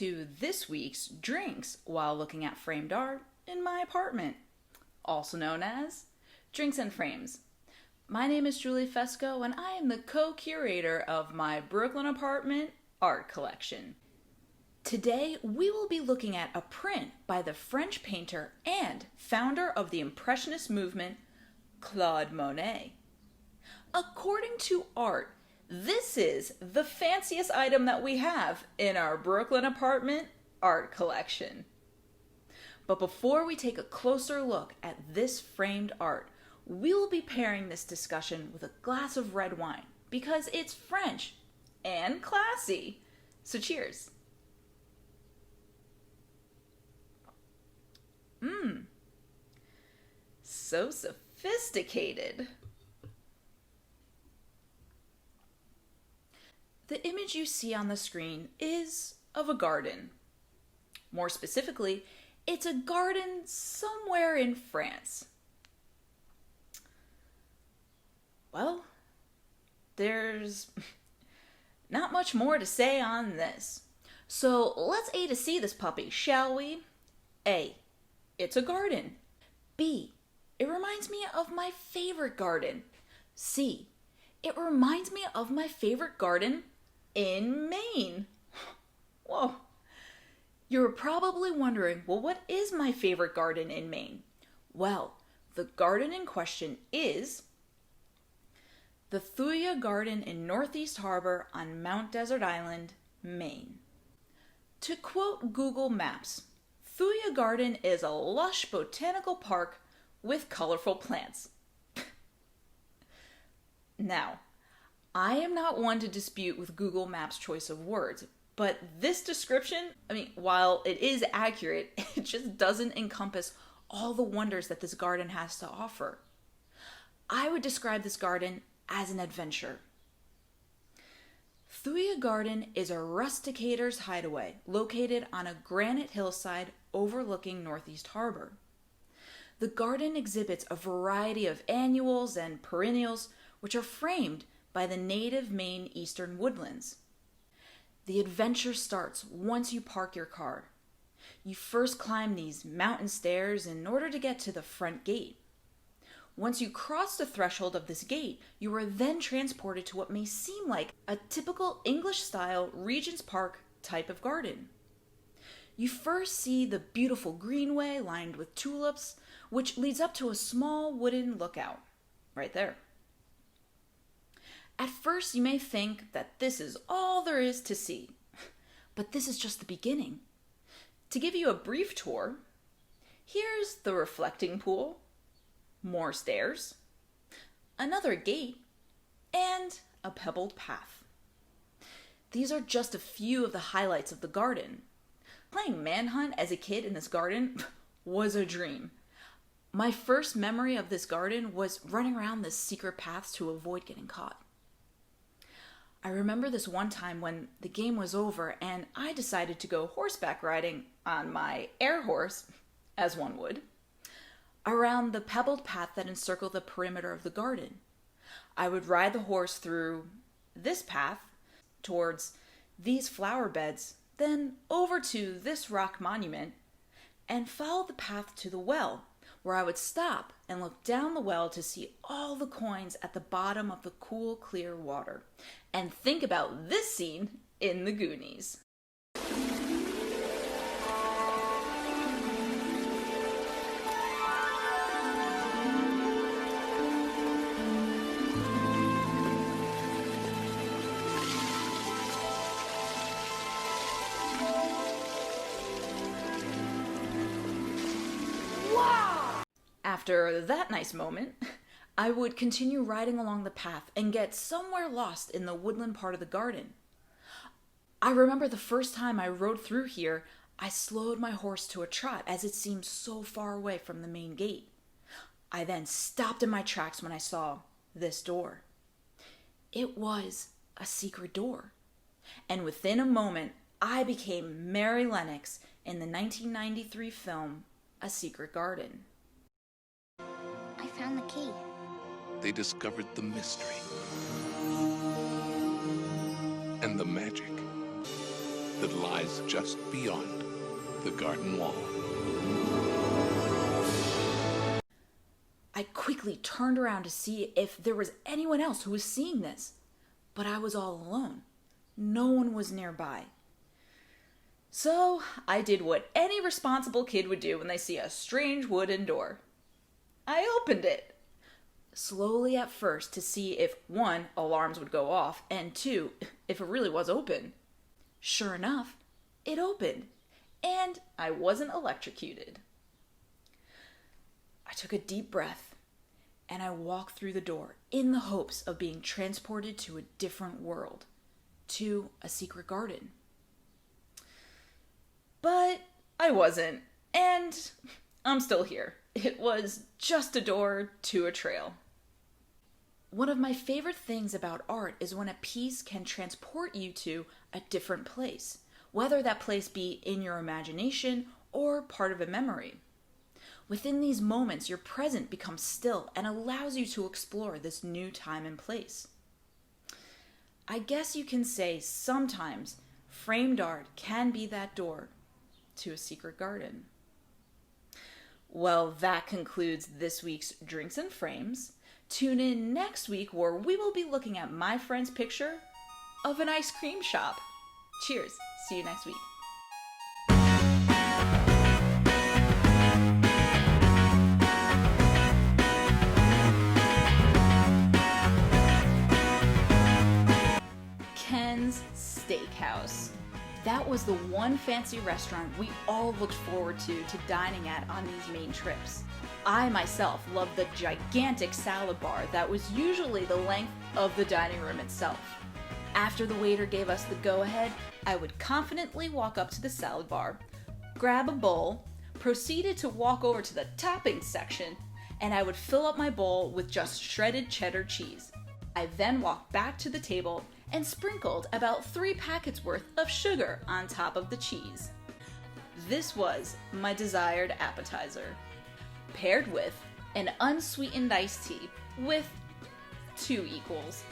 to this week's Drinks While Looking at Framed Art in My Apartment, also known as Drinks and Frames. My name is Julie Fesco, and I am the co-curator of my Brooklyn apartment art collection. Today, we will be looking at a print by the French painter and founder of the Impressionist movement, Claude Monet. According to Art, this is the fanciest item that we have in our Brooklyn apartment art collection. But before we take a closer look at this framed art, we will be pairing this discussion with a glass of red wine because it's French and classy. So cheers. So sophisticated. The image you see on the screen is of a garden. More specifically, it's a garden somewhere in France. Well, there's not much more to say on this. So let's A to C this puppy, shall we? A, it's a garden. B, it reminds me of my favorite garden. C, it reminds me of my favorite garden in Maine. Whoa. You're probably wondering, well, what is my favorite garden in Maine? Well, the garden in question is the Thuya Garden in Northeast Harbor on Mount Desert Island, Maine. To quote Google Maps, Thuya Garden is a lush botanical park with colorful plants. Now, I am not one to dispute with Google Maps' choice of words, but this description, while it is accurate, it just doesn't encompass all the wonders that this garden has to offer. I would describe this garden as an adventure. Thuya Garden is a rusticator's hideaway located on a granite hillside overlooking Northeast Harbor. The garden exhibits a variety of annuals and perennials which are framed by the native Maine eastern woodlands. The adventure starts once you park your car. You first climb these mountain stairs in order to get to the front gate. Once you cross the threshold of this gate, you are then transported to what may seem like a typical English-style Regent's Park type of garden. You first see the beautiful greenway lined with tulips, which leads up to a small wooden lookout right there. At first, you may think that this is all there is to see, but this is just the beginning. To give you a brief tour, here's the reflecting pool, more stairs, another gate, and a pebbled path. These are just a few of the highlights of the garden. Playing manhunt as a kid in this garden was a dream. My first memory of this garden was running around the secret paths to avoid getting caught. I remember this one time when the game was over and I decided to go horseback riding on my air horse, as one would, around the pebbled path that encircled the perimeter of the garden. I would ride the horse through this path towards these flower beds, then over to this rock monument, and follow the path to the well, where I would stop and look down the well to see all the coins at the bottom of the cool, clear water, and think about this scene in the Goonies. After that nice moment, I would continue riding along the path and get somewhere lost in the woodland part of the garden. I remember the first time I rode through here, I slowed my horse to a trot as it seemed so far away from the main gate. I then stopped in my tracks when I saw this door. It was a secret door. And within a moment, I became Mary Lennox in the 1993 film, A Secret Garden. I found the key. They discovered the mystery and the magic. that lies just beyond the garden wall. I quickly turned around to see if there was anyone else who was seeing this, but I was all alone. No one was nearby. So I did what any responsible kid would do when they see a strange wooden door. I opened it. Slowly at first to see if, one, alarms would go off, and two, if it really was open. Sure enough, it opened, and I wasn't electrocuted. I took a deep breath, and I walked through the door in the hopes of being transported to a different world, to a secret garden. But I wasn't, and I'm still here. It was just a door to a trail. One of my favorite things about art is when a piece can transport you to a different place, whether that place be in your imagination or part of a memory. Within these moments, your present becomes still and allows you to explore this new time and place. I guess you can say sometimes framed art can be that door to a secret garden. Well, that concludes this week's Drinks and Frames. Tune in next week where we will be looking at my friend's picture of an ice cream shop. Cheers. See you next week. Ken's Steakhouse. That was the one fancy restaurant we all looked forward to dining at on these main trips. I myself loved the gigantic salad bar that was usually the length of the dining room itself. After the waiter gave us the go-ahead, I would confidently walk up to the salad bar, grab a bowl, proceeded to walk over to the toppings section, and I would fill up my bowl with just shredded cheddar cheese. I then walked back to the table and sprinkled about 3 packets worth of sugar on top of the cheese. This was my desired appetizer, paired with an unsweetened iced tea with 2 equals.